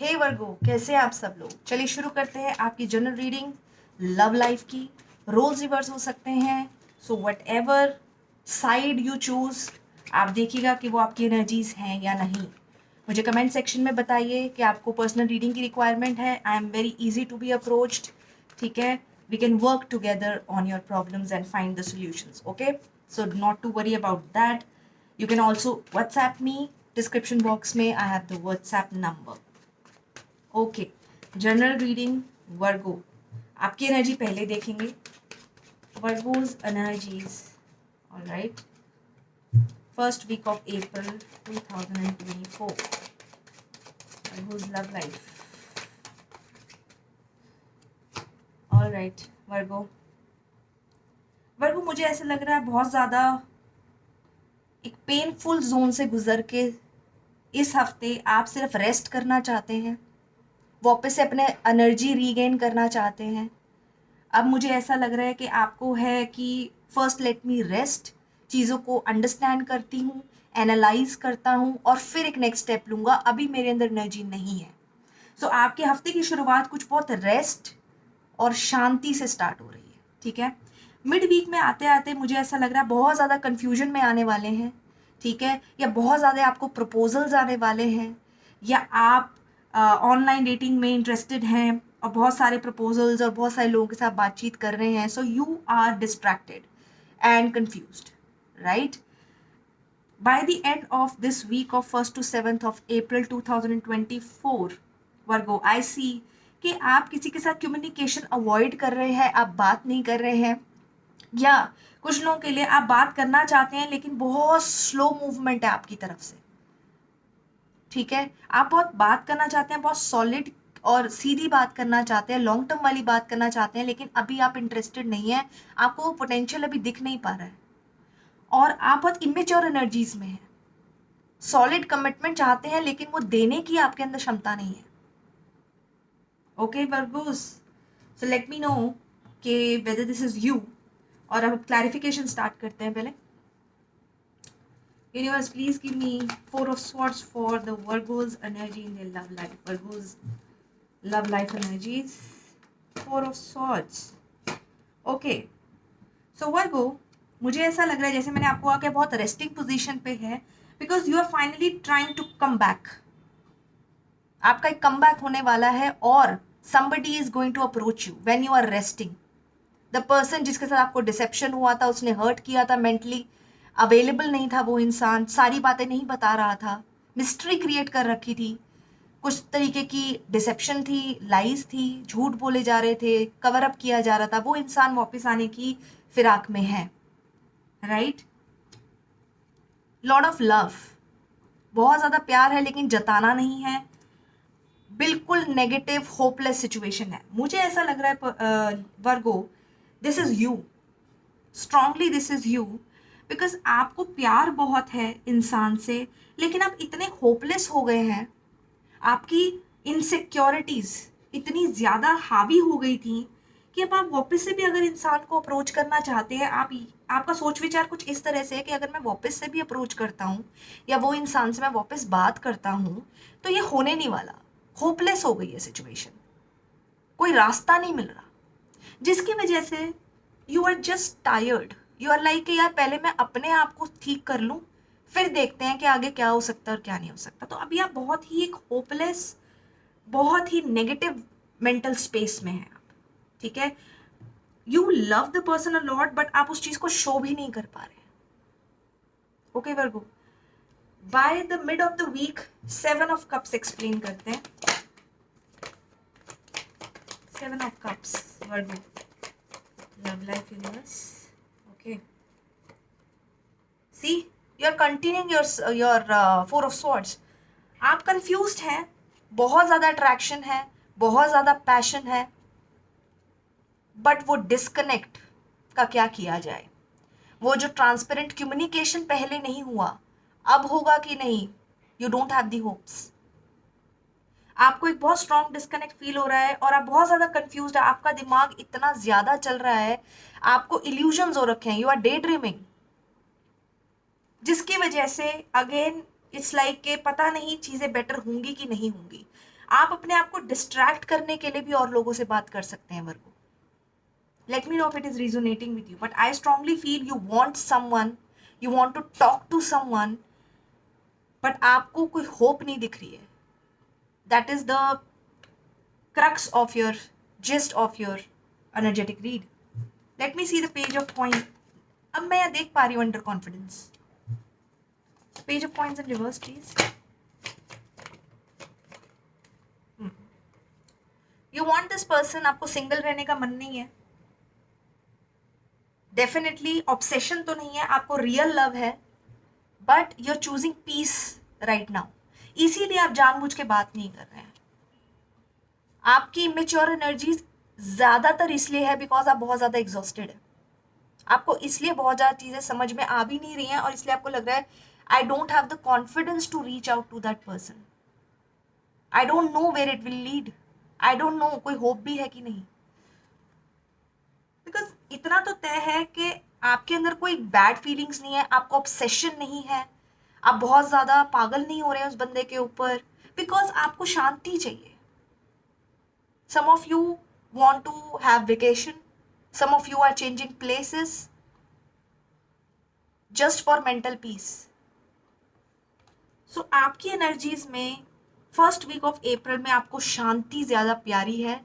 हे वर्गो, कैसे हैं आप सब लोग। चलिए शुरू करते हैं आपकी जनरल रीडिंग लव लाइफ की। रोल्स रिवर्स हो सकते हैं, so what ever side you choose, आप देखिएगा कि वो आपकी एनर्जीज हैं या नहीं। मुझे कमेंट सेक्शन में बताइए कि आपको पर्सनल रीडिंग की रिक्वायरमेंट है। I am very easy to be approached, ठीक है। We can work together on your problems and find the solutions, okay. So not to worry about that. You can also WhatsApp me. Description box में I have the WhatsApp number. Okay. General reading Virgo. आपकी energy पहले देखेंगे. Virgo's energies. All right. First week of April 2024. Virgo's love life. All right. Virgo. Virgo मुझे ऐसा लग रहा है बहुत ज़्यादा एक पेनफुल जोन से गुजर के इस हफ्ते आप सिर्फ रेस्ट करना चाहते हैं, वापस से अपने एनर्जी रीगेन करना चाहते हैं। अब मुझे ऐसा लग रहा है कि आपको है कि फर्स्ट लेट मी रेस्ट, चीज़ों को अंडरस्टैंड करती हूँ, एनालाइज करता हूँ और फिर एक नेक्स्ट स्टेप लूँगा। अभी मेरे अंदर एनर्जी नहीं है। सो आपके हफ्ते की शुरुआत कुछ बहुत रेस्ट और शांति से स्टार्ट हो रही है, ठीक है। मिड वीक में आते आते मुझे ऐसा लग रहा है बहुत ज़्यादा कन्फ्यूजन में आने वाले हैं, ठीक है, या बहुत ज़्यादा आपको प्रपोजल्स आने वाले हैं, या आप ऑनलाइन डेटिंग में इंटरेस्टेड हैं और बहुत सारे प्रपोजल्स और बहुत सारे लोगों के साथ बातचीत कर रहे हैं। So you are distracted and confused, right. By the end of this week of 1st to 7th of April 2024, Virgo, I see कि आप किसी के साथ कम्युनिकेशन अवॉइड कर रहे हैं, आप बात नहीं कर रहे हैं, या कुछ लोगों के लिए आप बात करना चाहते हैं लेकिन बहुत स्लो मूवमेंट है आपकी तरफ से, ठीक है। आप बहुत बात करना चाहते हैं, बहुत सॉलिड और सीधी बात करना चाहते हैं, लॉन्ग टर्म वाली बात करना चाहते हैं, लेकिन अभी आप इंटरेस्टेड नहीं है, आपको वो पोटेंशियल अभी दिख नहीं पा रहा है और आप बहुत इमेच्योर एनर्जीज में हैं। सॉलिड कमिटमेंट चाहते हैं लेकिन वो देने की आपके अंदर क्षमता नहीं है। Okay Virgo's, so let me no कि वेदर दिस इज यू। और अब क्लैरिफिकेशन स्टार्ट करते हैं। पहले universe please give me 4 of swords for the Virgo's energy in their love life. Virgo's love life energies, 4 of swords. Okay, सो वर्गो, मुझे ऐसा लग रहा है जैसे मैंने आपको कहा कि बहुत रेस्टिंग पोजीशन पे है, because you are finally trying to come back. आपका एक कम बैक होने वाला है और somebody is going to approach you when you are resting. The person जिसके साथ आपको डिसेप्शन हुआ था, उसने हर्ट किया था, मेंटली अवेलेबल नहीं था वो इंसान, सारी बातें नहीं बता रहा था, मिस्ट्री क्रिएट कर रखी थी, कुछ तरीके की डिसेप्शन थी, लाइज थी, झूठ बोले जा रहे थे, कवर अप किया जा रहा था, वो इंसान वापस आने की फिराक में है, राइट। लॉट ऑफ लव, बहुत ज़्यादा प्यार है लेकिन जताना नहीं है, बिल्कुल नेगेटिव होपलेस सिचुएशन है। मुझे ऐसा लग रहा है Virgo, this is you, strongly this is you, because आपको प्यार बहुत है इंसान से, लेकिन आप इतने होपलेस हो गए हैं, आपकी इनसिक्योरिटीज इतनी ज़्यादा हावी हो गई थी कि अब आप वापस से भी अगर इंसान को अप्रोच करना चाहते हैं, आपका सोच विचार कुछ इस तरह से है कि अगर मैं वापस से भी अप्रोच करता हूँ या वो इंसान से मैं वापस बात करता हूँ तो ये होने नहीं वाला। होपलेस हो गई है सिचुएशन, कोई रास्ता नहीं मिल रहा, जिसकी वजह से you are just tired. You are like यार पहले मैं अपने आप को ठीक कर लूँ, फिर देखते हैं कि आगे क्या हो सकता है और क्या नहीं हो सकता। तो अभी आप बहुत ही एक होपलेस, बहुत ही नेगेटिव मेंटल स्पेस में हैं आप, ठीक है। You love the person a lot, but आप उस चीज़ को शो भी नहीं कर पा रहे हैं। Okay Virgo, by the mid of the week 7 of Cups explain करते हैं। 7 of Cups, Virgo, love life universe. Okay, see, you are continuing your 4 of Swords. आप कंफ्यूज्ड हैं, बहुत ज़्यादा अट्रैक्शन है, बहुत ज़्यादा पैशन है, बट वो डिस्कनेक्ट का क्या किया जाए। वो जो ट्रांसपेरेंट कम्युनिकेशन पहले नहीं हुआ, अब होगा कि नहीं, you don't have the hopes. आपको एक बहुत स्ट्रॉन्ग डिस्कनेक्ट फील हो रहा है और आप बहुत ज़्यादा कंफ्यूज्ड है, आपका दिमाग इतना ज़्यादा चल रहा है, आपको इल्यूजन्स हो रखे हैं, यू आर डे ड्रीमिंग, जिसकी वजह से अगेन इट्स लाइक के पता नहीं चीज़ें बेटर होंगी कि नहीं होंगी। आप अपने आप को डिस्ट्रैक्ट करने के लिए भी और लोगों से बात कर सकते हैं वर्गो. Let me know if it is resonating with you. But I strongly feel you want someone, you want to talk to someone, but आपको कोई hope नहीं दिख रही है. That is the crux of your gist of your energetic read. Let me see the page of coins. अब मैं यहाँ देख पा रही हूँ under confidence. Page of coins in reverse, please. You want this person, आपको single रहने का मन नहीं है. डेफिनेटली ऑब्सेशन तो नहीं है, आपको रियल लव है, but you are choosing peace right now. इसीलिए आप जानबूझ के बात नहीं कर रहे हैं. आपकी इमेच्योर एनर्जीज ज्यादातर इसलिए है बिकॉज आप बहुत ज्यादा एग्जॉस्टेड है. आपको इसलिए बहुत ज्यादा चीजें समझ में आ भी नहीं रही हैं और इसलिए आपको लग रहा है I don't have the confidence to reach out to that person. I don't know where it will lead. I don't know कोई होप भी है कि नहीं. बिकॉज इतना तो तय है कि आपके अंदर कोई बैड फीलिंग्स नहीं है, आपको ऑब्सेशन नहीं है, आप बहुत ज़्यादा पागल नहीं हो रहे हैं उस बंदे के ऊपर, बिकॉज आपको शांति चाहिए. Some of you want to have vacation, some of you are changing places just for mental peace. So आपकी एनर्जीज में फर्स्ट वीक ऑफ अप्रैल में आपको शांति ज़्यादा प्यारी है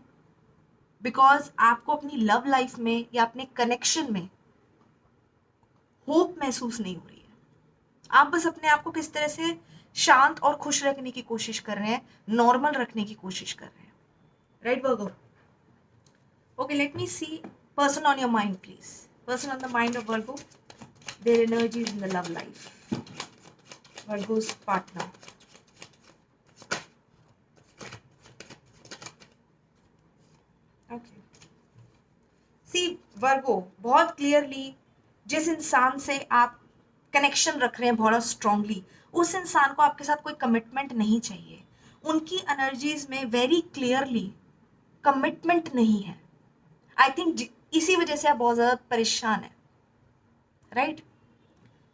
बिकॉज आपको अपनी लव लाइफ में या अपने कनेक्शन में होप महसूस नहीं हो रही है. आप बस अपने आप को किस तरह से शांत और खुश रखने की कोशिश कर रहे हैं, नॉर्मल रखने की कोशिश कर रहे हैं. Right Virgo? Okay, let me see person on your mind please. Person on the mind of Virgo, their energies in the love life. Virgo's partner. Okay, see Virgo, बहुत क्लियरली जिस इंसान से आप कनेक्शन रख रहे हैं बहुत स्ट्रांगली, उस इंसान को आपके साथ कोई कमिटमेंट नहीं चाहिए. उनकी एनर्जीज में वेरी क्लियरली कमिटमेंट नहीं है. आई थिंक इसी वजह से आप बहुत ज़्यादा परेशान हैं. Right?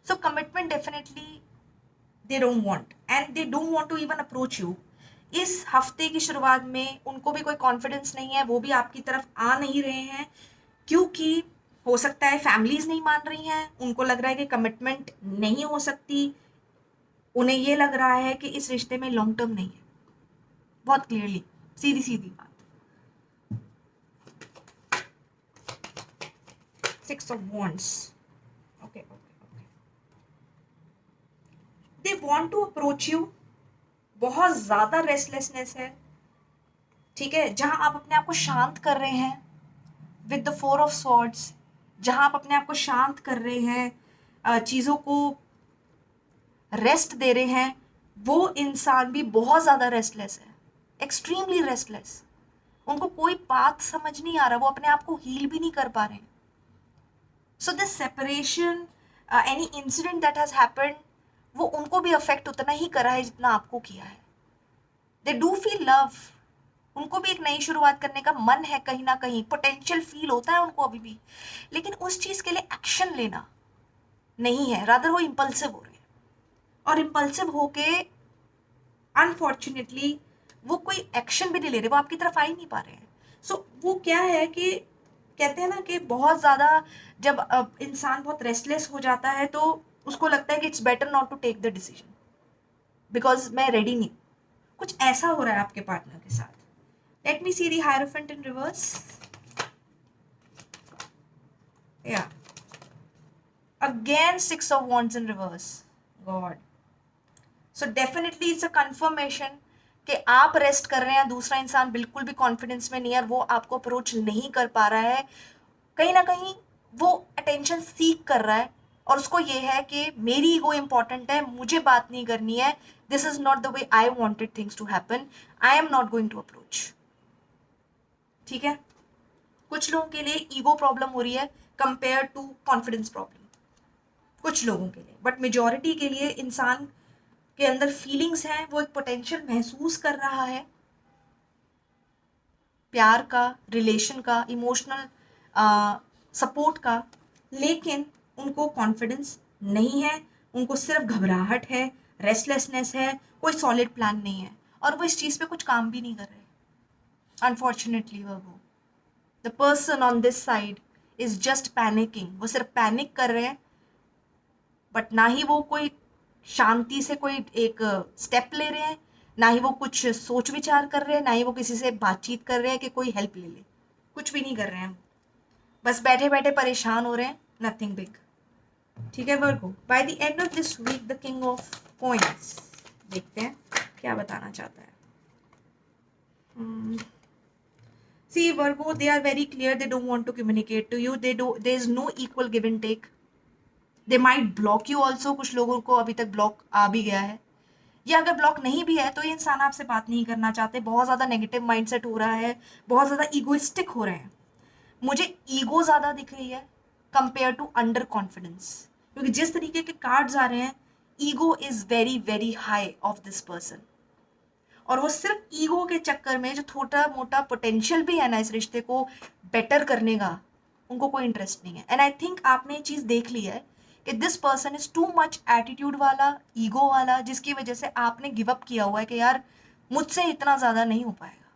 So commitment definitely they don't want and they don't want to even approach you. इस हफ्ते की शुरुआत में उनको भी कोई कॉन्फिडेंस नहीं है, वो भी आपकी तरफ आ नहीं रहे हैं क्योंकि हो सकता है फैमिलीज नहीं मान रही हैं, उनको लग रहा है कि कमिटमेंट नहीं हो सकती, उन्हें ये लग रहा है कि इस रिश्ते में लॉन्ग टर्म नहीं है. बहुत क्लियरली, सीधी सीधी बात. 6 of Wands. Okay. They want to approach you. बहुत ज़्यादा रेस्टलेसनेस है. ठीक है, जहां आप अपने आप को शांत कर रहे हैं विद द 4 of Swords, जहां आप अपने आप को शांत कर रहे हैं, चीज़ों को रेस्ट दे रहे हैं, वो इंसान भी बहुत ज़्यादा रेस्टलेस है, एक्सट्रीमली रेस्टलेस. उनको कोई बात समझ नहीं आ रहा, वो अपने आप को हील भी नहीं कर पा रहे हैं. So this separation, any incident that has happened, वो उनको भी अफेक्ट उतना ही करा है जितना आपको किया है. दे डू फील लव, उनको भी एक नई शुरुआत करने का मन है, कहीं ना कहीं पोटेंशियल फील होता है उनको अभी भी, लेकिन उस चीज़ के लिए एक्शन लेना नहीं है, रादर वो इम्पल्सिव हो रहे हैं. और इम्पल्सिव होके अनफॉर्चुनेटली वो कोई एक्शन भी नहीं ले रहे, वो आपकी तरफ आ ही नहीं पा रहे हैं. सो वो क्या है कि कहते हैं ना कि बहुत ज़्यादा जब इंसान बहुत रेस्टलेस हो जाता है तो उसको लगता है कि it's better not to take the decision because मैं रेडी नहीं. कुछ ऐसा हो रहा है आपके पार्टनर के साथ. Late me see the hierophant in reverse. या again 6 of Wands in reverse. God. So definitely it's a confirmation कि आप रेस्ट कर रहे हैं, दूसरा इंसान बिल्कुल भी कॉन्फिडेंस में नहीं है, वो आपको अप्रोच नहीं कर पा रहा है. कहीं ना कहीं वो अटेंशन सीक कर रहा है और उसको ये है कि मेरी ईगो इम्पॉर्टेंट है, मुझे बात नहीं करनी है, this is not the way I wanted things to happen, I am not going to approach. ठीक है, कुछ लोगों के लिए ईगो प्रॉब्लम हो रही है कंपेयर टू कॉन्फिडेंस प्रॉब्लम, कुछ लोगों के लिए, बट मेजॉरिटी के लिए इंसान के अंदर फीलिंग्स हैं, वो एक पोटेंशियल महसूस कर रहा है प्यार का, रिलेशन का, इमोशनल सपोर्ट का, लेकिन उनको कॉन्फिडेंस नहीं है, उनको सिर्फ घबराहट है, रेस्टलेसनेस है, कोई सॉलिड प्लान नहीं है. और वो इस चीज़ पे कुछ काम भी नहीं कर रहे। अनफॉर्चुनेटली वो the person on this side is just panicking, वो सिर्फ पैनिक कर रहे हैं, बट ना ही वो कोई शांति से कोई एक स्टेप ले रहे हैं, ना ही वो कुछ सोच विचार कर रहे हैं, ना ही वो किसी से बातचीत कर रहे हैं कि कोई हेल्प ले ले। कुछ भी नहीं कर रहे हैं, बस बैठे बैठे परेशान हो रहे हैं, नथिंग बिग। ठीक है Virgo, by the end of this week the king of coins, देखते हैं क्या बताना चाहता है। See Virgo, they are very clear, they don't want to communicate to you, there is no equal give and take. They might block you also, कुछ लोगों को अभी तक ब्लॉक आ भी गया है, या अगर ब्लॉक नहीं भी है तो ये इंसान आपसे बात नहीं करना चाहते, बहुत ज़्यादा नेगेटिव माइंडसेट हो रहा है, बहुत ज़्यादा ईगोइस्टिक हो रहे हैं। मुझे ईगो ज़्यादा दिख रही है कंपेयर टू अंडर कॉन्फिडेंस, क्योंकि जिस तरीके के कार्ड्स आ रहे हैं, ego is very very high of this person, और वो सिर्फ ईगो के चक्कर में जो छोटा मोटा पोटेंशियल भी है ना इस रिश्ते को बेटर करने का, उनको कोई इंटरेस्ट नहीं है। एंड आई थिंक आपने ये चीज़ देख ली है कि this person is too much attitude वाला, ईगो वाला, जिसकी वजह से आपने गिव अप किया हुआ है कि यार मुझसे इतना ज़्यादा नहीं हो पाएगा।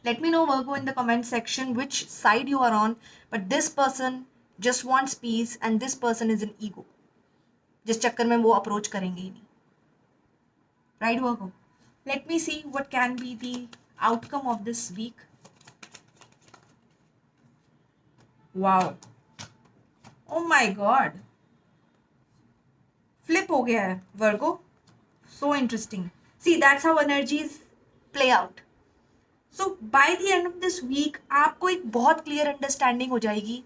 Let me know Virgo in the comment section which side you are on, but this person just wants peace and this person is in ego, जिस चक्कर में वो अप्रोच करेंगे ही नहीं। Right Virgo, let me see what can be the outcome of this week. Wow, oh my god, flip हो गया है Virgo, so interesting. See, that's how energies play out. So by the end of this week आपको एक बहुत clear understanding हो जाएगी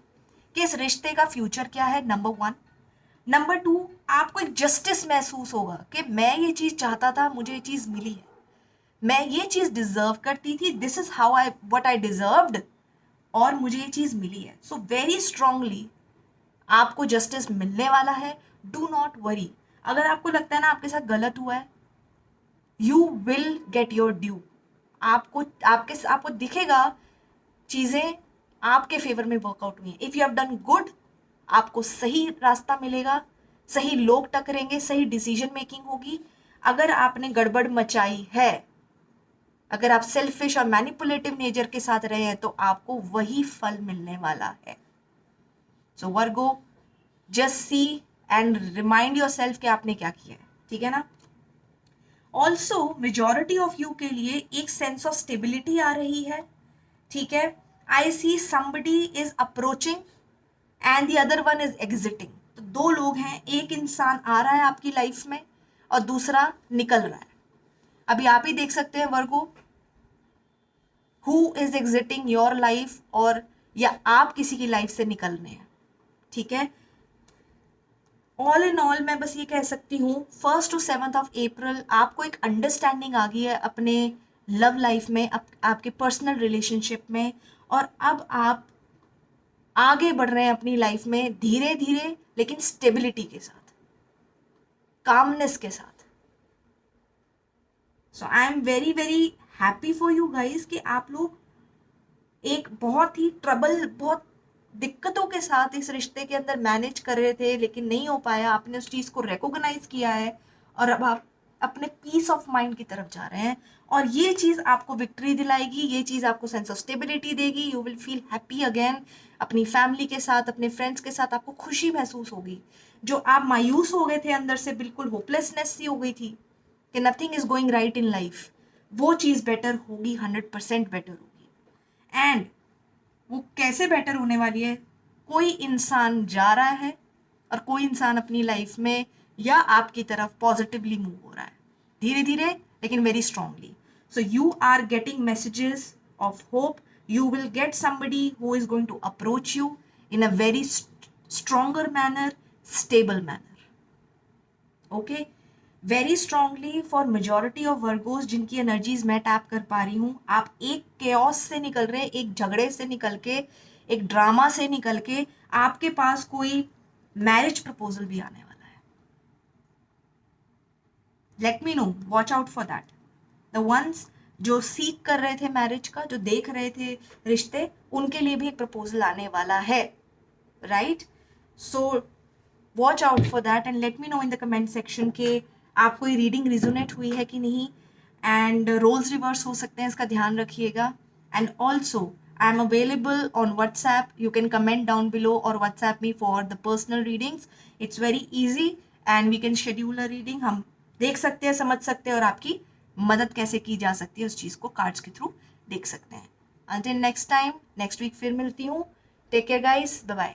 कि इस रिश्ते का फ्यूचर क्या है, नंबर 1। नंबर 2, आपको एक जस्टिस महसूस होगा कि मैं ये चीज़ चाहता था, मुझे ये चीज़ मिली है, मैं ये चीज़ डिजर्व करती थी, this is how I what I deserved, और मुझे ये चीज़ मिली है। सो वेरी स्ट्रांगली आपको जस्टिस मिलने वाला है, डू नॉट वरी। अगर आपको लगता है ना आपके साथ गलत हुआ है, you will get your due. आपको दिखेगा चीज़ें आपके फेवर में वर्कआउट हुई हैं। If you have done good, आपको सही रास्ता मिलेगा, सही लोग टकरेंगे, सही डिसीजन मेकिंग होगी। अगर आपने गड़बड़ मचाई है, अगर आप सेल्फिश और मैनिपुलेटिव नेचर के साथ रहे हैं, तो आपको वही फल मिलने वाला है। So Virgo, just see and remind yourself कि आपने क्या किया है, ठीक है ना। ऑल्सो मेजॉरिटी ऑफ यू के लिए एक सेंस ऑफ स्टेबिलिटी आ रही है, ठीक है। I see somebody is approaching and the other one is exiting. तो 2 लोग हैं, एक इंसान आ रहा है आपकी लाइफ में और दूसरा निकल रहा है। अभी आप ही देख सकते हैं Virgo, who is exiting your life, और या आप किसी की लाइफ से निकल रहे हैं, ठीक है। ऑल इन ऑल मैं बस ये कह सकती हूँ 1st to 7th of April आपको एक अंडरस्टैंडिंग आ गई है अपने लव लाइफ में, आपके पर्सनल रिलेशनशिप में, और अब आप आगे बढ़ रहे हैं अपनी लाइफ में धीरे धीरे, लेकिन स्टेबिलिटी के साथ, कामनेस के साथ। So I am very very happy for you guys कि आप लोग एक बहुत ही बहुत दिक्कतों के साथ इस रिश्ते के अंदर मैनेज कर रहे थे, लेकिन नहीं हो पाया। आपने उस चीज़ को रिकॉग्नाइज किया है और अब आप अपने पीस ऑफ माइंड की तरफ जा रहे हैं, और ये चीज़ आपको विक्ट्री दिलाएगी, ये चीज़ आपको सेंस ऑफ स्टेबिलिटी देगी। You will feel happy again, अपनी फैमिली के साथ, अपने फ्रेंड्स के साथ आपको खुशी महसूस होगी। जो आप मायूस हो गए थे अंदर से, बिल्कुल होपलेसनेस सी हो गई थी कि nothing is going right in life, वो चीज़ बेटर होगी, 100% बेटर होगी। एंड वो कैसे बेटर होने वाली है, कोई इंसान जा रहा है और कोई इंसान अपनी लाइफ में या आपकी तरफ पॉजिटिवली मूव हो रहा है, धीरे धीरे लेकिन very strongly. So you are getting messages of hope, you will get somebody who is going to approach you in a very stronger manner, stable manner, okay. Very strongly for majority of Virgos जिनकी energies मैं tap कर पा रही हूँ, आप एक chaos से निकल रहे हैं, एक झगड़े से निकल के, एक ड्रामा से निकल के आपके पास कोई मैरिज प्रपोजल भी आने वाला है। Late me no, watch out for that. The ones जो सीख कर रहे थे मैरिज का, जो देख रहे थे रिश्ते, उनके लिए भी एक प्रपोजल आने वाला है, right. So watch out for that and let me no in the comment section के आपको ये रीडिंग रिजोनेट हुई है कि नहीं। एंड रोल्स रिवर्स हो सकते हैं, इसका ध्यान रखिएगा. And also I am available on WhatsApp. You can comment down below और WhatsApp me for the personal readings. It's very easy and we can schedule a reading. हम देख सकते हैं, समझ सकते हैं और आपकी मदद कैसे की जा सकती है उस चीज़ को कार्ड्स के थ्रू देख सकते हैं. Until next time, next week फिर मिलती हूँ. Take care guys, bye bye.